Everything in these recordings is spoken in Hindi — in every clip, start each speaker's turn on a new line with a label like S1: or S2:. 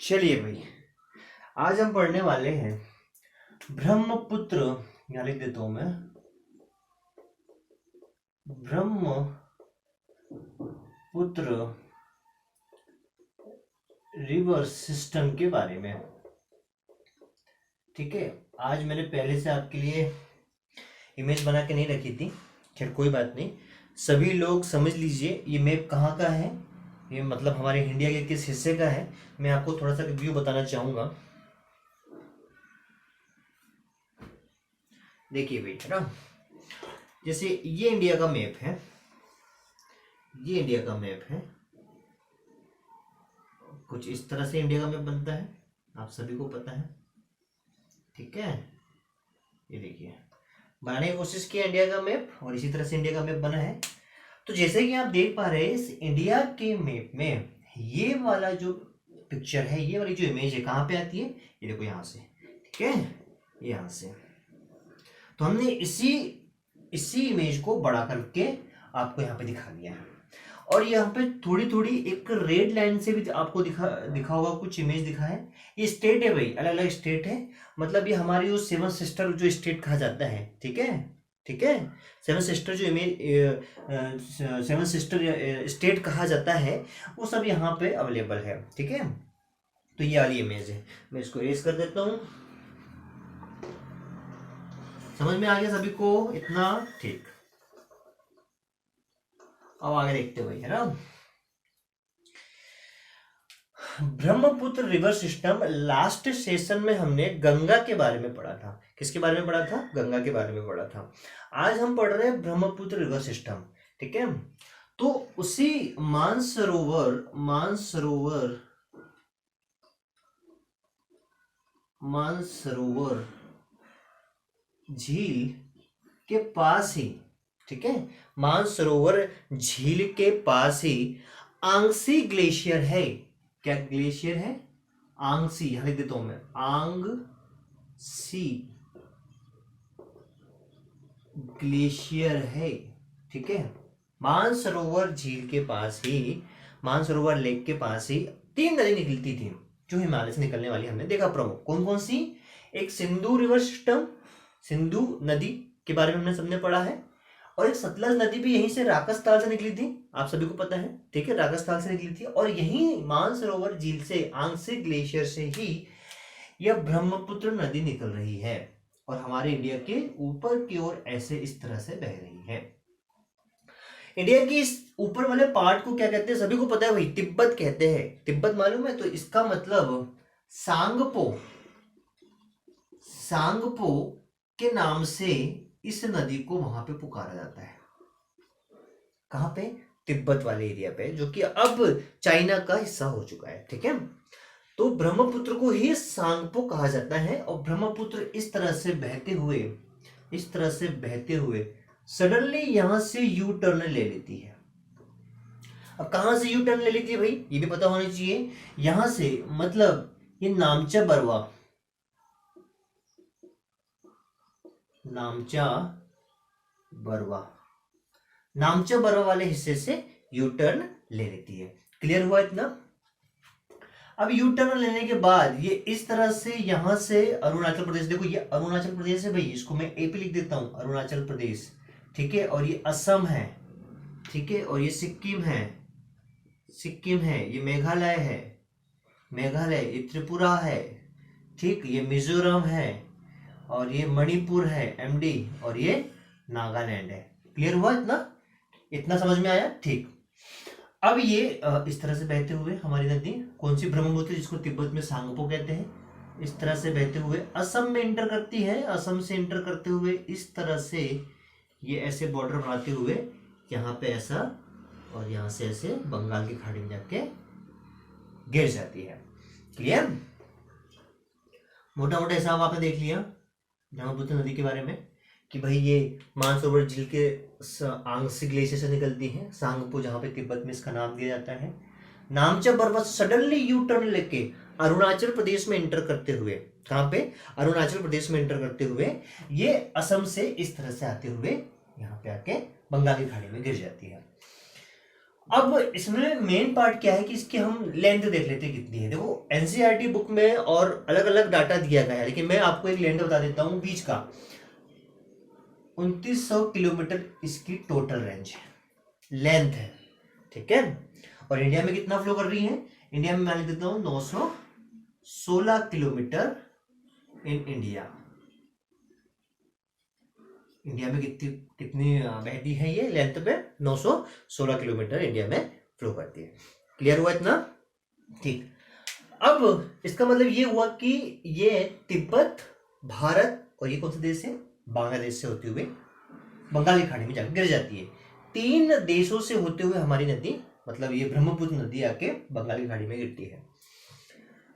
S1: चलिए भाई, आज हम पढ़ने वाले हैं ब्रह्मपुत्र। यहाँ लिख देता हूं मैं, ब्रह्मपुत्र रिवर सिस्टम के बारे में। ठीक है, आज मैंने पहले से आपके लिए इमेज बना के नहीं रखी थी। खैर कोई बात नहीं, सभी लोग समझ लीजिए ये मैप कहाँ का है, ये मतलब हमारे इंडिया के किस हिस्से का है। मैं आपको थोड़ा सा व्यू बताना चाहूँगा। देखिए भाई, है ना, जैसे ये इंडिया का मैप है, ये इंडिया का मैप है। कुछ इस तरह से इंडिया का मैप बनता है, आप सभी को पता है। ठीक है, ये देखिए, बनाने की कोशिश की इंडिया का मैप और इसी तरह से इंडिया का मैप बना है। तो जैसे कि आप देख पा रहे हैं, इस इंडिया के मैप में ये वाला जो पिक्चर है, ये वाली जो इमेज है, कहाँ पे आती है? ये देखो यहाँ से। ठीक है, यहाँ से। तो हमने इसी इमेज को बड़ा करके आपको यहाँ पे दिखा दिया है। और यहाँ पे थोड़ी थोड़ी एक रेड लाइन से भी आपको दिखा होगा, कुछ इमेज दिखा है। ये स्टेट है भाई, अलग अलग स्टेट है। मतलब ये हमारी जो सेवन सिस्टर जो स्टेट कहा जाता है। ठीक है, ठीक है, सेवन सिस्टर जो इमेज सेवन सिस्टर स्टेट कहा जाता है, वो सब यहाँ पे अवेलेबल है। ठीक है, तो ये वाली इमेज है, मैं इसको इरेज कर देता हूँ। समझ में आ गया सभी को इतना? ठीक, अब आगे देखते हुए, है ना, Brahmaputra river system. Last session में हमने गंगा के बारे में पढ़ा था। किसके बारे में पढ़ा था? गंगा के बारे में पढ़ा था। आज हम पढ़ रहे हैं ब्रह्मपुत्र रिवर सिस्टम। ठीक है, तो उसी मानसरोवर झील के पास ही, ठीक है, मानसरोवर झील के पास ही आंगसी ग्लेशियर है। क्या ग्लेशियर है? आंगसी, यहां लिख देता हूं मैं, आंगसी ग्लेशियर है। ठीक है, मानसरोवर झील के पास ही, मानसरोवर लेक के पास ही तीन नदी निकलती थी जो हिमालय से निकलने वाली हमने देखा। प्रमुख कौन कौन सी? एक सिंधु रिवर सिस्टम, सिंधु नदी के बारे में हमने सबने पढ़ा है। और एक सतलज नदी भी यहीं से राकस ताल से निकली थी, आप सभी को पता है। ठीक है, राकस ताल से निकली थी। और यहीं मानसरोवर झील से, आंगसी ग्लेशियर से ही यह ब्रह्मपुत्र नदी निकल रही है और हमारे इंडिया के ऊपर की ओर ऐसे इस तरह से बह रही है। इंडिया की इस ऊपर वाले पार्ट को क्या कहते हैं? सभी को पता है भाई, तिब्बत कहते हैं। तिब्बत मालूम है? तो इसका मतलब सांगपो, सांगपो के नाम से इस नदी को वहां पे पुकारा जाता है। कहां पे? तिब्बत वाले एरिया पे, जो कि अब चाइना का हिस्सा हो चुका है। ठीक है, तो ब्रह्मपुत्र को ही सांगपो कहा जाता है। और ब्रह्मपुत्र इस तरह से बहते हुए, इस तरह से बहते हुए सडनली यहां से यू टर्न ले लेती है। अब कहां से यू टर्न ले लेती है भाई, ये भी पता होना चाहिए। यहां से मतलब ये नामचा बरवा, नामचा बरवा, नामचा बरवा वाले हिस्से से यू टर्न ले लेती है। क्लियर हुआ इतना? अब यू टर्न लेने के बाद ये इस तरह से यहां से अरुणाचल प्रदेश, देखो ये अरुणाचल प्रदेश है भाई, इसको मैं एपी लिख देता हूं, अरुणाचल प्रदेश। ठीक है, और ये असम है। ठीक है, और ये सिक्किम है, सिक्किम है, ये मेघालय है, मेघालय, ये त्रिपुरा है। ठीक, ये मिजोरम है, और ये मणिपुर है, एमडी, और ये नागालैंड है। क्लियर हुआ इतना? इतना समझ में आया? ठीक, अब ये इस तरह से बहते हुए हमारी नदी कौन सी? ब्रह्मपुत्र, जिसको तिब्बत में सांगपो कहते हैं। इस तरह से बहते हुए असम में इंटर करती है। असम से इंटर करते हुए इस तरह से ये ऐसे बॉर्डर बनाते हुए यहाँ पे ऐसा, और यहाँ से ऐसे बंगाल की खाड़ी में जाके गिर जाती है। क्लियर? मोटा मोटा हिसाब आपने देख लिया ब्रह्मपुत्र नदी के बारे में कि भाई ये मानसरोवर झील के आंगसी ग्लेशियर से निकलती है। सांगपो, जहाँ पे तिब्बत में इसका नाम दिया जाता है। नामचा पर्वत सडनली यू टर्न लेके अरुणाचल प्रदेश में एंटर करते हुए, कहाँ पे? अरुणाचल प्रदेश में एंटर करते हुए ये असम से इस तरह से आते हुए यहाँ पे आके बंगाल की खाड़ी में गिर जाती है। अब इसमें मेन पार्ट क्या है कि इसकी हम लेंथ देख लेते हैं कितनी है। देखो एनसीईआरटी बुक में और अलग अलग डाटा दिया गया है, लेकिन मैं आपको एक लेंथ बता देता हूँ बीच का। 2900 किलोमीटर इसकी टोटल रेंज है, लेंथ है, ठीक है। और इंडिया में कितना फ्लो कर रही है? इंडिया में मैं लिख देता हूँ 916 किलोमीटर इन इंडिया। इंडिया में कितनी कितनी बहती है ये लेंथ पे? 916 किलोमीटर इंडिया में फ्लो करती है। क्लियर हुआ इतना? ठीक। अब इसका मतलब ये हुआ कि ये तिब्बत, भारत और ये कौन सा देश है? बांग्लादेश से होते हुए बंगाल की खाड़ी में जाकर गिर जाती है। 3 देशों से होते हुए हमारी नदी, मतलब ये ब्रह्मपुत्र नदी आके बंगाल की खाड़ी में गिरती है।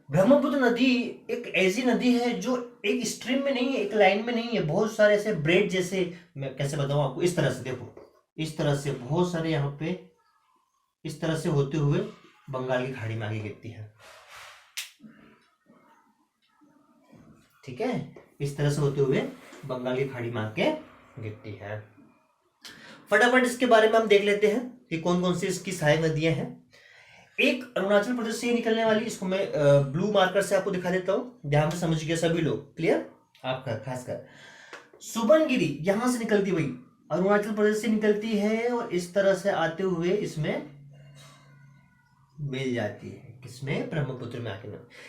S1: ब्रह्मपुत्र नदी एक ऐसी नदी है जो एक स्ट्रीम में नहीं है, एक लाइन में नहीं है, बहुत सारे ऐसे ब्रेड जैसे, मैं कैसे बताऊं आपको, इस तरह से देखो, इस तरह से बहुत सारे यहाँ पे इस तरह से होते हुए बंगाल की खाड़ी में आगे गिरती है, ठीक है। इस तरह से होते हुए बंगाल की खाड़ी में आके गिरती है। फटाफट इसके बारे में हम देख लेते हैं कि कौन कौन सी इसकी सहायक नदियां हैं। एक अरुणाचल प्रदेश से निकलने वाली, इसको मैं ब्लू मार्कर से आपको दिखा देता हूं, ध्यान से समझ गया सभी लोग, क्लियर? आपका खासकर सुबनगिरी यहां से निकलती हुई अरुणाचल प्रदेश से निकलती है और इस तरह से आते हुए इसमें मिल जाती है, किसमें? ब्रह्मपुत्र में आके।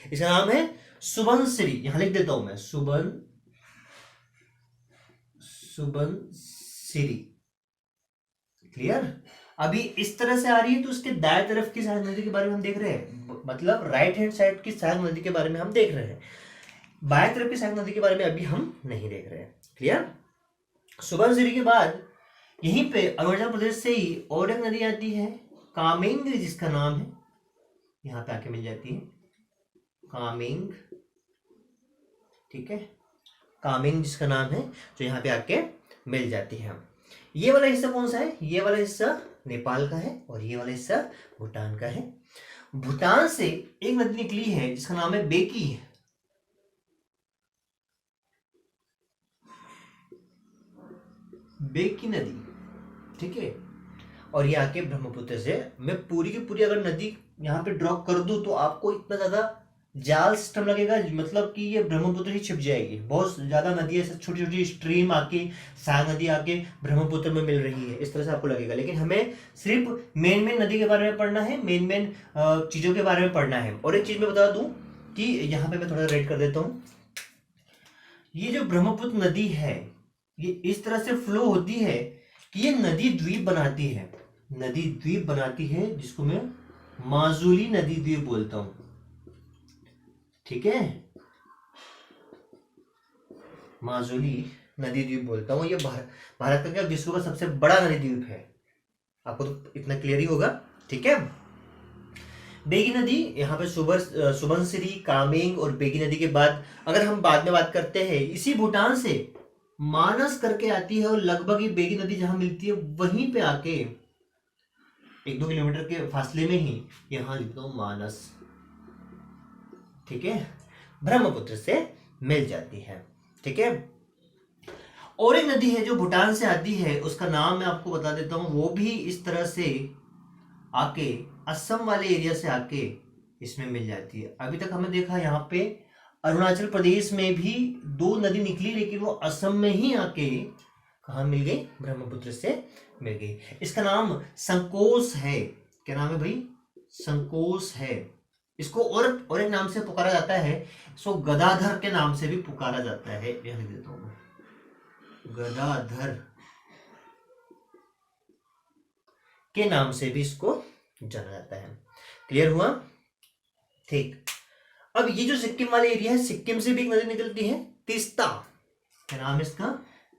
S1: इसका नाम है सुबनसिरी, यहां लिख देता हूं मैं, सुबनसिरी। क्लियर? अभी इस तरह से आ रही है तो उसके दाएं तरफ की सहायक नदी के बारे में हम देख रहे हैं, मतलब राइट हैंड साइड की सहायक नदी के बारे में हम देख रहे हैं, बाएं तरफ की सहायक नदी के बारे में अभी हम नहीं देख रहे हैं। क्लियर? सुबनसिरी के बाद यहीं पे अरुणाचल प्रदेश से ही और एक नदी आती है, कामेंग जिसका नाम है, यहाँ पे आके मिल जाती है कामेंग, ठीक है। कामेंग जिसका नाम है जो यहाँ पे आके मिल जाती है। ये वाला हिस्सा कौन सा है? ये वाला हिस्सा नेपाल का है और ये वाला हिस्सा भूटान का है। भूटान से एक नदी निकली है जिसका नाम है बेकी, बेकी नदी, ठीक है। और ये आके ब्रह्मपुत्र से, मैं पूरी की पूरी अगर नदी यहाँ पे ड्रॉ कर दूं तो आपको इतना ज्यादा जाल सिस्टम लगेगा, मतलब कि ये ब्रह्मपुत्र ही छिप जाएगी। बहुत ज्यादा नदी है, छोटी छोटी स्ट्रीम आके, सहायक नदी आके ब्रह्मपुत्र में मिल रही है, इस तरह से आपको लगेगा। लेकिन हमें सिर्फ मेन मेन नदी के बारे में पढ़ना है, मेन मेन चीजों के बारे में पढ़ना है। और एक चीज मैं बता दूं कि यहाँ पे मैं थोड़ा रेड कर देता हूँ, ये जो ब्रह्मपुत्र नदी है ये इस तरह से फ्लो होती है कि ये नदी द्वीप बनाती है, नदी द्वीप बनाती है, जिसको मैं माजुली नदी द्वीप बोलता हूं, ठीक है। माजुली नदी द्वीप बोलता हूं। ये भारत का क्या, विश्व का सबसे बड़ा नदी द्वीप है, आपको तो इतना क्लियर ही होगा, ठीक है। बेगी नदी यहाँ पे सुबनसिरी, कामेंग और बेगी नदी के बाद अगर हम बाद में बात करते हैं, इसी भूटान से मानस करके आती है और लगभग ये बेगी नदी जहां मिलती है वहीं पे आके 1-2 किलोमीटर के फासले में ही यहां लिखता हूं मानस, ठीक है, ब्रह्मपुत्र से मिल जाती है, ठीक है। और एक नदी है जो भूटान से आती है, उसका नाम मैं आपको बता देता हूं, वो भी इस तरह से आके असम वाले एरिया से आके इसमें मिल जाती है। अभी तक हमने देखा यहाँ पे अरुणाचल प्रदेश में भी 2 नदी निकली, लेकिन वो असम में ही आके कहा मिल गई? ब्रह्मपुत्र से मिल गई। इसका नाम संकोस है। क्या नाम है भाई? संकोस है। इसको और एक नाम से पुकारा जाता है, इसको गदाधर के नाम से भी पुकारा जाता है। यह लिख देता हूं, गदाधर के नाम से भी इसको जाना जाता है। क्लियर हुआ? ठीक। अब ये जो सिक्किम वाले एरिया है, सिक्किम से भी एक नदी निकलती है, तीस्ता। क्या नाम है इसका?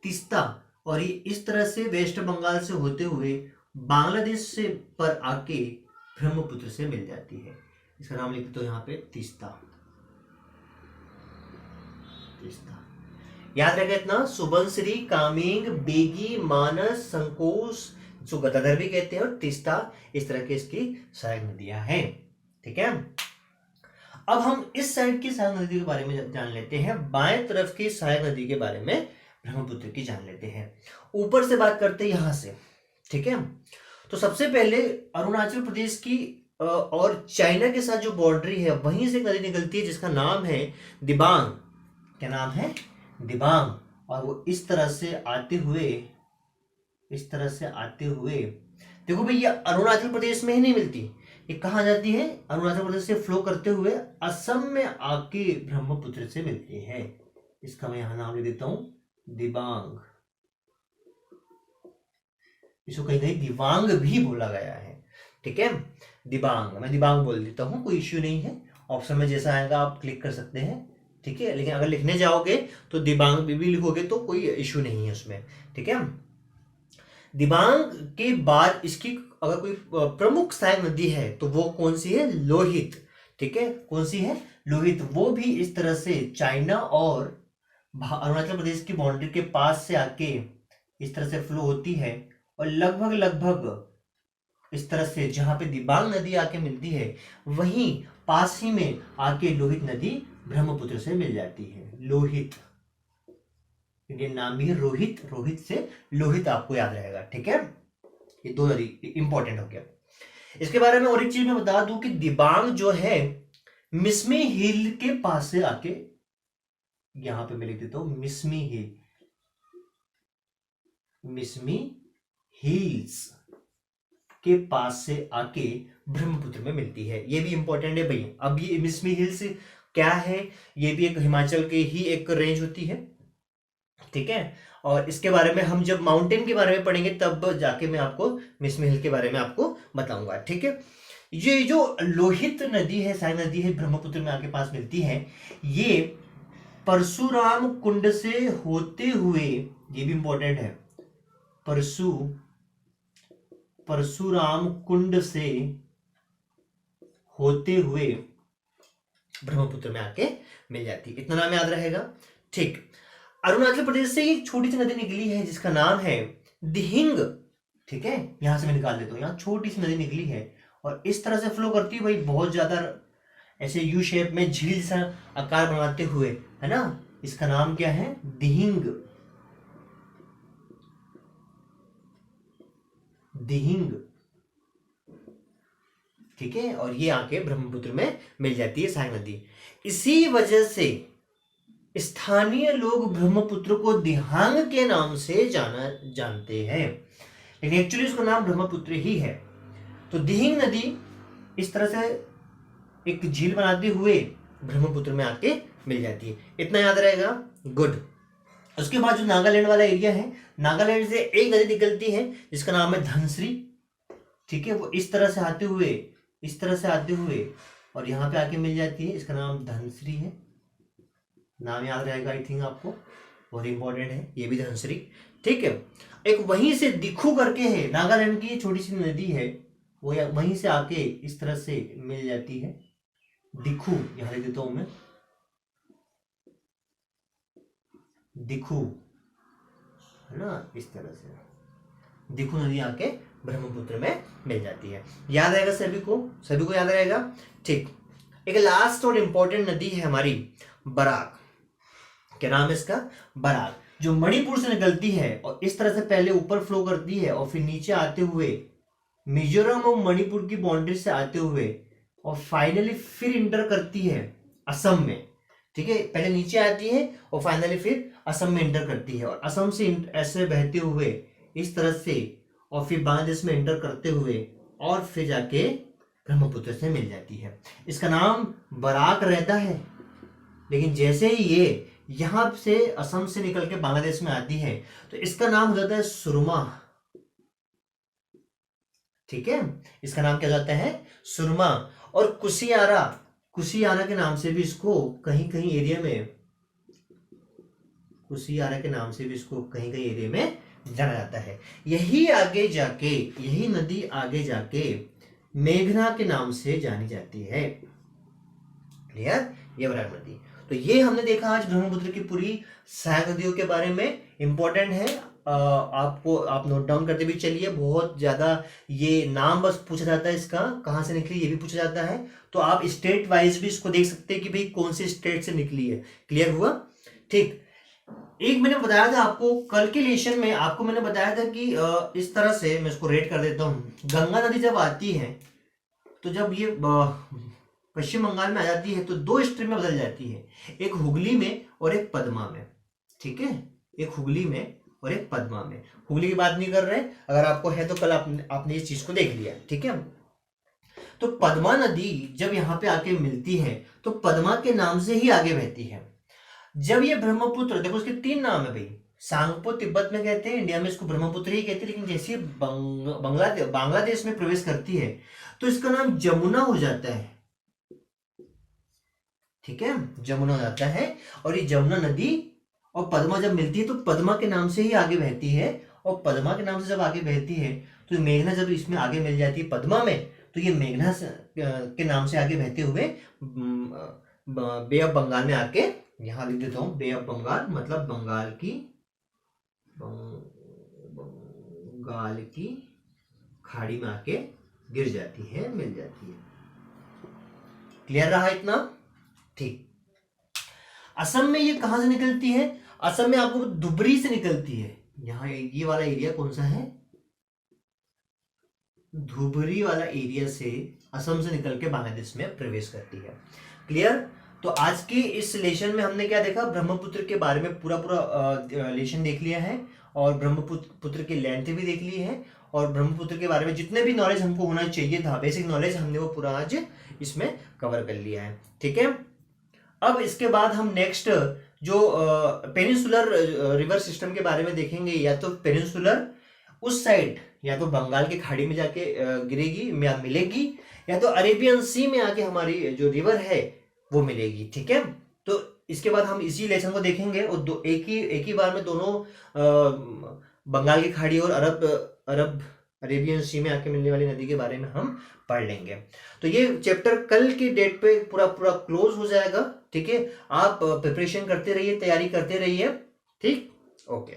S1: तीस्ता। और ये इस तरह से वेस्ट बंगाल से होते हुए बांग्लादेश से पर आके ब्रह्मपुत्र से मिल जाती है। इसका नाम लिख दो यहाँ पे, तीस्ता। तीस्ता याद रखें इतना, सुबनसिरी, कामेंग, बेगी, मानस, संकोस, जो गदाधर भी कहते हैं, और तीस्ता, इस तरह की इसकी सहायक नदियां हैं, ठीक है। अब हम इस साइड की सहायक नदी के बारे में जान लेते हैं, बाएं तरफ की सहायक नदी के बारे में ब्रह्मपुत्र की जान लेते हैं। ऊपर से बात करते हैं यहां से, ठीक है। तो सबसे पहले अरुणाचल प्रदेश की और चाइना के साथ जो बाउंड्री है वहीं से एक नदी निकलती है जिसका नाम है दिबांग। क्या नाम है? दिबांग। और वो इस तरह से आते हुए देखो भाई, ये अरुणाचल प्रदेश में ही नहीं मिलती, ये कहाँ जाती है? अरुणाचल प्रदेश से फ्लो करते हुए असम में आके ब्रह्मपुत्र से मिलती है। इसका मैं यहां नाम ले देता हूं, दिबांग। इसको कहीं कहीं दिबांग भी बोला गया है। ठीक है, दिबांग, मैं दिबांग बोल देता हूं, कोई इश्यू नहीं है। ऑप्शन में जैसा आएगा आप क्लिक कर सकते हैं। ठीक है, लेकिन अगर लिखने जाओगे तो दिबांग भी लिखोगे तो कोई इश्यू नहीं है उसमें। ठीक है, दिबांग के बाद इसकी अगर कोई प्रमुख सहायक नदी है तो वो कौन सी है? लोहित। ठीक है, कौन सी है? लोहित। वो भी इस तरह से चाइना और अरुणाचल प्रदेश की बाउंड्री के पास से आके इस तरह से फ्लो होती है और लगभग इस तरह से जहां पे दिबांग नदी आके मिलती है वहीं पास ही में आके लोहित नदी ब्रह्मपुत्र से मिल जाती है। लोहित, इंडियन नाम भी है रोहित, रोहित से लोहित आपको याद रहेगा। ठीक है, ये दो नदी इंपॉर्टेंट हो गया। इसके बारे में और एक चीज मैं बता दूं कि दिबांग जो है मिसमी हिल के पास से आके, यहां पे मैं लिख देता हूं मिसमी हिल, मिसमी हिल्स के पास से आके ब्रह्मपुत्र में मिलती है। ये भी इंपॉर्टेंट है भैया। अब ये मिसमी हिल्स क्या है? ये भी एक हिमाचल के ही एक रेंज होती है। ठीक है, और इसके बारे में हम जब माउंटेन के बारे में पढ़ेंगे तब जाके मैं आपको मिसमी हिल के बारे में आपको बताऊंगा। ठीक है, ये जो लोहित नदी है, सहायक नदी है, ब्रह्मपुत्र में आके पास मिलती है। ये परशुराम कुंड से होते हुए, ये भी इंपॉर्टेंट है, परशुराम कुंड से होते हुए ब्रह्मपुत्र में आके मिल जाती है। इतना नाम याद रहेगा। ठीक, अरुणाचल प्रदेश से एक छोटी सी नदी निकली है जिसका नाम है दिहिंग। ठीक है, यहां से मैं निकाल देता हूं, यहां छोटी सी नदी निकली है और इस तरह से फ्लो करती है भाई, बहुत ज्यादा ऐसे यू शेप में झील सा आकार बनाते हुए, है ना। इसका नाम क्या है? दिहिंग। दिहिंग। ठीक है, और ये आके ब्रह्मपुत्र में मिल जाती है सहायक नदी। इसी वजह से स्थानीय लोग ब्रह्मपुत्र को दिहांग के नाम से जानते हैं, लेकिन एक्चुअली उसका नाम ब्रह्मपुत्र ही है। तो दिहिंग नदी इस तरह से एक झील बनाते हुए ब्रह्मपुत्र में आके मिल जाती है। इतना याद रहेगा, गुड। उसके बाद जो नागालैंड वाला एरिया है, नागालैंड से एक नदी निकलती है जिसका नाम है धनश्री। ठीक है, वो इस तरह से आते हुए और यहाँ पे आके मिल जाती है, इसका नाम धनश्री है। नाम याद रहेगा आई थिंक आपको, बहुत इंपॉर्टेंट है ये भी, धनश्री। ठीक है, एक वहीं से दिखू करके है, नागालैंड की छोटी सी नदी है, वो वहीं से आके इस तरह से मिल जाती है। दिखू यहां लिख देता हूं मैं, दिखू, है ना, इस तरह से दिखू नदी आके ब्रह्मपुत्र में मिल जाती है। याद रहेगा सभी को याद रहेगा। ठीक, एक लास्ट और इंपॉर्टेंट नदी है हमारी बराक। क्या नाम है इसका? बराक, जो मणिपुर से निकलती है और इस तरह से पहले ऊपर फ्लो करती है और फिर नीचे आते हुए मिजोरम और मणिपुर की बाउंड्री से आते हुए और फाइनली फिर इंटर करती है असम में। ठीक है, पहले नीचे आती है और फाइनली फिर असम में इंटर करती है और असम से ऐसे बहते हुए इस तरह से और फिर बांग्लादेश में इंटर करते हुए और फिर जाके ब्रह्मपुत्र से मिल जाती है। इसका नाम बराक रहता है, लेकिन जैसे ही ये यहां से असम से निकल के बांग्लादेश में आती है तो इसका नाम हो जाता है सुरमा। ठीक है, इसका नाम क्या जाता है? सुरमा। और कुशियारा के नाम से भी इसको कहीं कहीं एरिया में, कुशियारा के नाम से भी इसको कहीं कहीं एरिया में जाना जाता है। यही नदी आगे जाके मेघना के नाम से जानी जाती है। क्लियर? ये बराक नदी। तो ये हमने देखा आज ब्रह्मपुत्र की पूरी सहायक नदियों के बारे में। इंपॉर्टेंट है, आप नोट डाउन करते भी चलिए। बहुत ज्यादा ये नाम बस पूछा जाता है, इसका कहां से निकली ये भी पूछा जाता है, तो आप स्टेट वाइज भी इसको देख सकते हैं कि भाई कौन से स्टेट से निकली है। क्लियर हुआ? ठीक, एक मैंने बताया था आपको कल के लेशन में, आपको मैंने बताया था कि इस तरह से मैं इसको रेट कर देता हूँ। गंगा नदी जब आती है तो जब ये पश्चिम बंगाल में आ जाती है तो दो स्ट्रीम में बदल जाती है, एक हुगली में और एक पद्मा में। ठीक है, एक हुगली में और एक पद्मा में। हुगली की बात नहीं कर रहे, अगर आपको है तो कल आपने इस चीज को देख लिया। ठीक है, तो पद्मा नदी जब यहाँ पे आके मिलती है तो पद्मा के नाम से ही आगे बहती है। जब ये ब्रह्मपुत्र, देखो उसके तीन नाम है भाई, सांगपो तिब्बत में कहते हैं, इंडिया में इसको ब्रह्मपुत्र ही कहते हैं, लेकिन जैसे बांग्लादेश में प्रवेश करती है तो इसका नाम जमुना हो जाता है। ठीक है, जमुना हो जाता है। और ये जमुना नदी और पद्मा जब मिलती है तो पद्मा के नाम से ही आगे बहती है, और पद्मा के नाम से जब आगे बहती है तो मेघना जब इसमें आगे मिल जाती है पद्मा में, तो ये मेघना के नाम से आगे बहते हुए बे ऑफ बंगाल में आके, यहां लिख देता हूं बे ऑफ बंगाल, मतलब बंगाल की खाड़ी में आके गिर जाती है, मिल जाती है। क्लियर रहा इतना? ठीक। असम में ये कहां से निकलती है? असम में आपको धुबरी से निकलती है। यहाँ ये वाला एरिया कौन सा है? धुबरी वाला एरिया से असम से निकल के बांग्लादेश में प्रवेश करती है। क्लियर? तो आज के इस लेशन में हमने क्या देखा? ब्रह्मपुत्र के बारे में पूरा पूरा लेशन देख लिया है, और ब्रह्मपुत्र की लेंथ भी देख ली है, और ब्रह्मपुत्र के बारे में जितने भी नॉलेज हमको होना चाहिए था, बेसिक नॉलेज, हमने वो पूरा आज इसमें कवर कर लिया है। ठीक है, अब इसके बाद हम नेक्स्ट जो पेनिनसुलर रिवर सिस्टम के बारे में देखेंगे। या तो पेनिनसुलर उस साइड, या तो बंगाल की खाड़ी में जाके गिरेगी या मिलेगी, या तो अरेबियन सी में आके हमारी जो रिवर है वो मिलेगी। ठीक है, तो इसके बाद हम इसी लेसन को देखेंगे, और एक ही बार में दोनों बंगाल की खाड़ी और अरब अरेबियन सी में आके मिलने वाली नदी के बारे में हम पढ़ लेंगे। तो ये चैप्टर कल की डेट पे पूरा पूरा क्लोज हो जाएगा। ठीक है, आप प्रिपरेशन करते रहिए, तैयारी करते रहिए। ठीक, ओके।